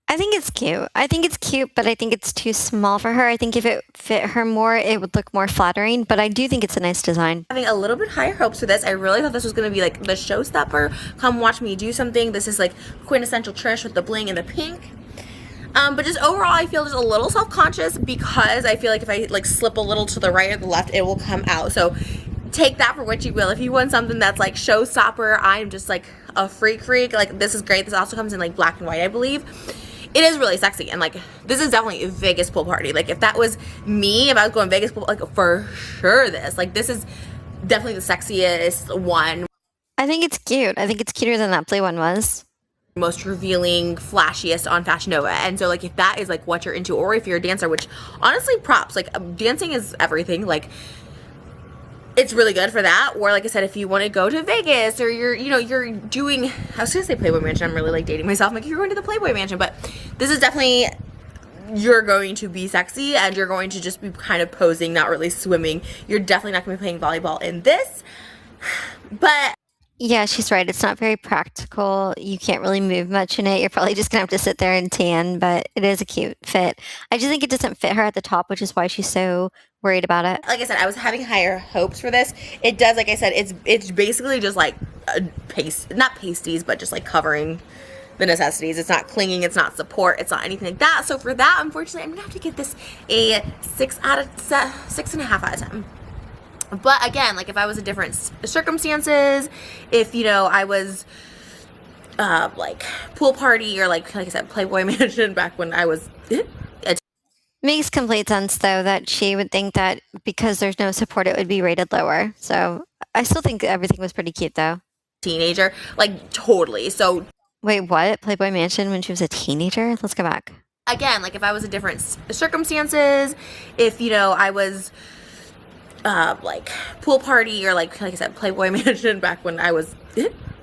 I think it's cute. I think it's cute, but I think it's too small for her. I think if it fit her more, it would look more flattering, but I do think it's a nice design. Having a little bit higher hopes for this. I really thought this was going to be like the showstopper. Come watch me do something. This is like quintessential Trish with the bling and the pink. But just overall, I feel just a little self-conscious because I feel like if I like slip a little to the right or the left, it will come out. So take that for what you will. If you want something that's like showstopper, I'm just like a freak. Like, this is great. This also comes in like black and white, I believe. it is really sexy. And like, this is definitely a Vegas pool party. Like, if that was me, if I was going Vegas pool, like for sure this is definitely the sexiest one. I think it's cute. I think it's cuter than that Play one was. Most revealing, flashiest on Fashion Nova. And so like, if that is like what you're into, or if you're a dancer, which honestly, props, like dancing is everything. Like, it's really good for that. Or like I said, if you want to go to Vegas, or you're doing, I was gonna say Playboy Mansion, I'm really like dating myself. I'm like, you're going to the Playboy Mansion, but this is definitely, you're going to be sexy, and you're going to just be kind of posing, not really swimming. You're definitely not gonna be playing volleyball in this, but Yeah, she's right. It's not very practical. You can't really move much in it. You're probably just gonna have to sit there and tan, but it is a cute fit. I just think it doesn't fit her at the top, which is why she's so worried about it. like I said, I was having higher hopes for this. It does, like I said, it's basically just like not pasties, but just like covering the necessities. It's not clinging, it's not support, it's not anything like that. So for that, unfortunately, I'm gonna have to give this a 6.5 out of 10. But again, like if I was in different circumstances, if I was like pool party, or like I said, Playboy Mansion back when I was Makes complete sense, though, that she would think that because there's no support, it would be rated lower. So I still think everything was pretty cute, though. teenager, like totally. So Wait, what? Playboy Mansion when she was a teenager? Let's go back. again, like if I was in different circumstances, if I was like pool party, or like I said, Playboy Mansion back when I was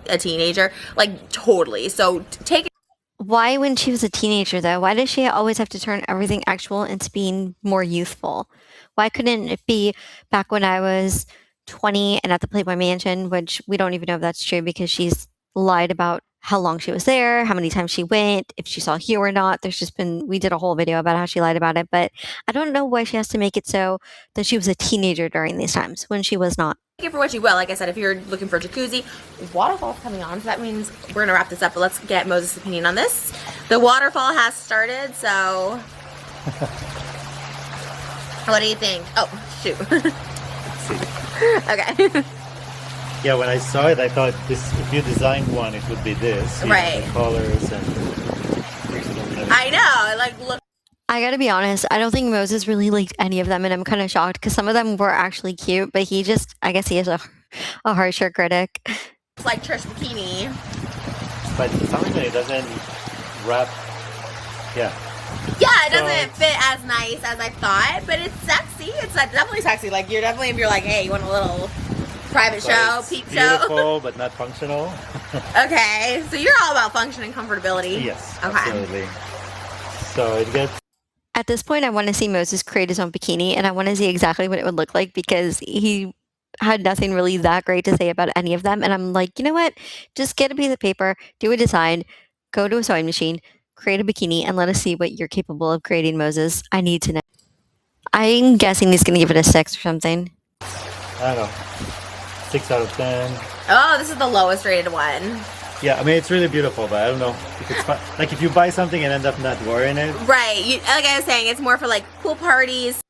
a teenager, like totally. So take it. Why, when she was a teenager, though? Why does she always have to turn everything actual into being more youthful? Why couldn't it be back when I was 20 and at the Playboy Mansion, which we don't even know if that's true because she's lied about how long she was there, how many times she went, if she saw Hugh or not. We did a whole video about how she lied about it, but I don't know why she has to make it so that she was a teenager during these times when she was not. Take it for what you will. Like I said, if you're looking for a jacuzzi, waterfall's coming on, so that means we're gonna wrap this up. But let's get Moses' opinion on this. The waterfall has started, so what do you think? Oh shoot. Okay. Yeah, when I saw it, I thought if you designed one, it would be this. Right. The colors and I know. Like, look. I gotta be honest, I don't think Moses really liked any of them, and I'm kind of shocked because some of them were actually cute, but I guess he is a harsher critic. It's like Trisha Bikini. But for some reason, it doesn't wrap. Yeah. Yeah, it doesn't fit as nice as I thought, but it's sexy. It's definitely sexy. Like, you're definitely, if you're like, hey, you want a little private show, peep show. Beautiful, but not functional. Okay, so you're all about function and comfortability. Yes, okay. Absolutely. So it gets. At this point, I want to see Moses create his own bikini, and I want to see exactly what it would look like because he had nothing really that great to say about any of them. And I'm like, you know what? Just get a piece of paper, do a design, go to a sewing machine, create a bikini, and let us see what you're capable of creating, Moses. I need to know. I'm guessing he's going to give it a 6 or something. I don't know. 6 out of 10. Oh, this is the lowest rated one. Yeah, I mean, it's really beautiful, but I don't know if it's fun. Like, if you buy something and end up not wearing it. Right. Like I was saying, it's more for like pool parties.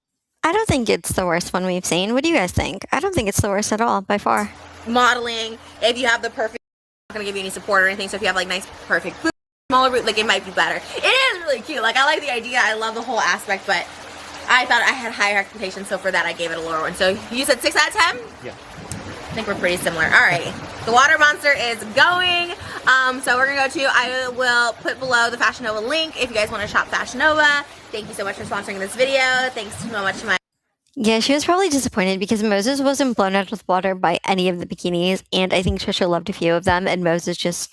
I don't think it's the worst one we've seen. What do you guys think? I don't think it's the worst at all, by far. Modeling. If you have the perfect, I'm not going to give you any support or anything. So if you have like nice, perfect boobs, smaller boobs, like it might be better. It is really cute. Like, I like the idea. I love the whole aspect, but I thought I had higher expectations. So for that, I gave it a lower one. So you said 6 out of 10? Yeah. I think we're pretty similar. All right, the water monster is going. So we're gonna go to, I will put below the Fashion Nova link if you guys want to shop Fashion Nova. Thank you so much for sponsoring this video. Thanks so much to my. Yeah, she was probably disappointed because Moses wasn't blown out with water by any of the bikinis, and I think Trisha loved a few of them, and Moses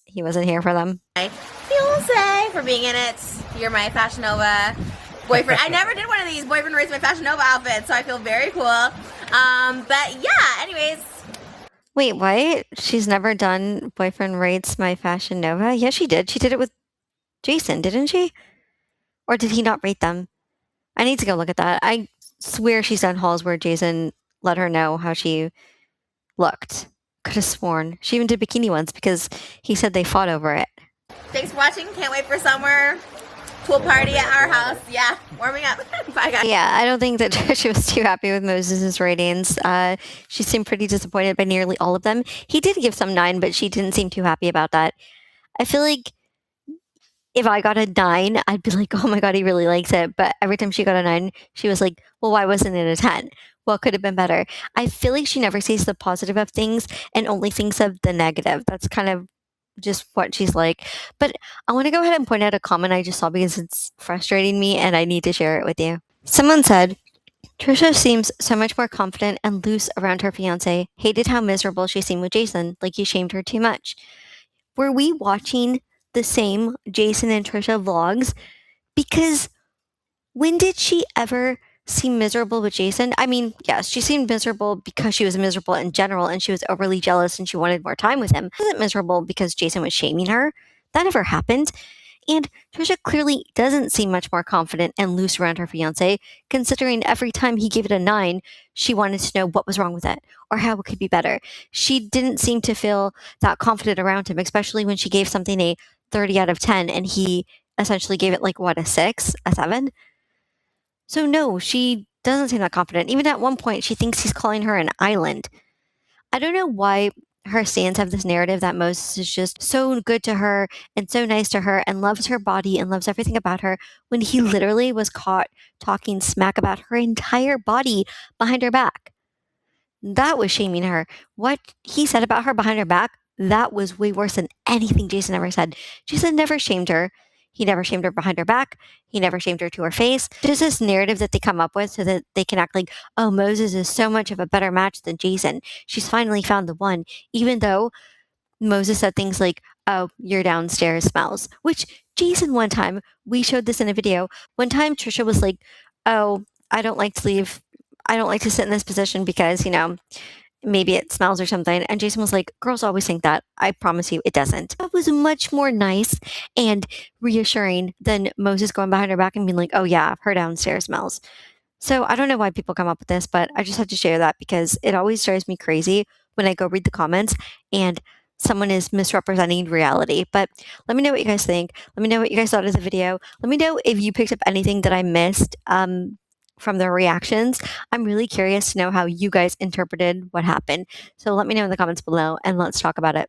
he wasn't here for them. My fiance for being in it. You're my Fashion Nova boyfriend. I never did one of these boyfriend rates my Fashion Nova outfits, so I feel very cool. But yeah, anyways. Wait, what? She's never done Boyfriend Rates My Fashion Nova? Yeah, she did. She did it with Jason, didn't she? Or did he not rate them? I need to go look at that. I swear she's done hauls where Jason let her know how she looked. Could have sworn. She even did bikini ones because he said they fought over it. Thanks for watching. Can't wait for summer. Pool party at our house. Yeah, warming up. Bye, guys. Yeah, I don't think that Trisha was too happy with Moses' ratings. She seemed pretty disappointed by nearly all of them. He did give some 9, but she didn't seem too happy about that. I feel like if I got a 9, I'd be like, oh my God, he really likes it. But every time she got a 9, she was like, well, why wasn't it a 10? What could have been better? I feel like she never sees the positive of things and only thinks of the negative. That's kind of just what she's like. But I want to go ahead and point out a comment I just saw because it's frustrating me and I need to share it with you. Someone said, Trisha seems so much more confident and loose around her fiance. Hated how miserable she seemed with Jason, like he shamed her too much. Were we watching the same Jason and Trisha vlogs? Because when did she ever seem miserable with Jason? I mean, yes, she seemed miserable because she was miserable in general and she was overly jealous and she wanted more time with him. She wasn't miserable because Jason was shaming her. That never happened. And Trisha clearly doesn't seem much more confident and loose around her fiance, considering every time he gave it a 9, she wanted to know what was wrong with it or how it could be better. She didn't seem to feel that confident around him, especially when she gave something a 30 out of 10 and he essentially gave it like what, a 6, a 7? So no, she doesn't seem that confident. Even at one point, she thinks he's calling her an island. I don't know why her stands have this narrative that Moses is just so good to her and so nice to her and loves her body and loves everything about her when he literally was caught talking smack about her entire body behind her back. That was shaming her. What he said about her behind her back, that was way worse than anything Jason ever said. Jason never shamed her. He never shamed her behind her back. He never shamed her to her face. Just this narrative that they come up with so that they can act like, oh, Moses is so much of a better match than Jason. She's finally found the one, even though Moses said things like, oh, your downstairs smells, which Jason one time, we showed this in a video. One time Trisha was like, oh, I don't like to leave. I don't like to sit in this position because, maybe it smells or something. And Jason was like, girls always think that. I promise you it doesn't. That was much more nice and reassuring than Moses going behind her back and being like, oh yeah, her downstairs smells. So I don't know why people come up with this, but I just have to share that because it always drives me crazy when I go read the comments and someone is misrepresenting reality. But let me know what you guys think. Let me know what you guys thought of the video. Let me know if you picked up anything that I missed from the reactions. I'm really curious to know how you guys interpreted what happened. So let me know in the comments below and let's talk about it.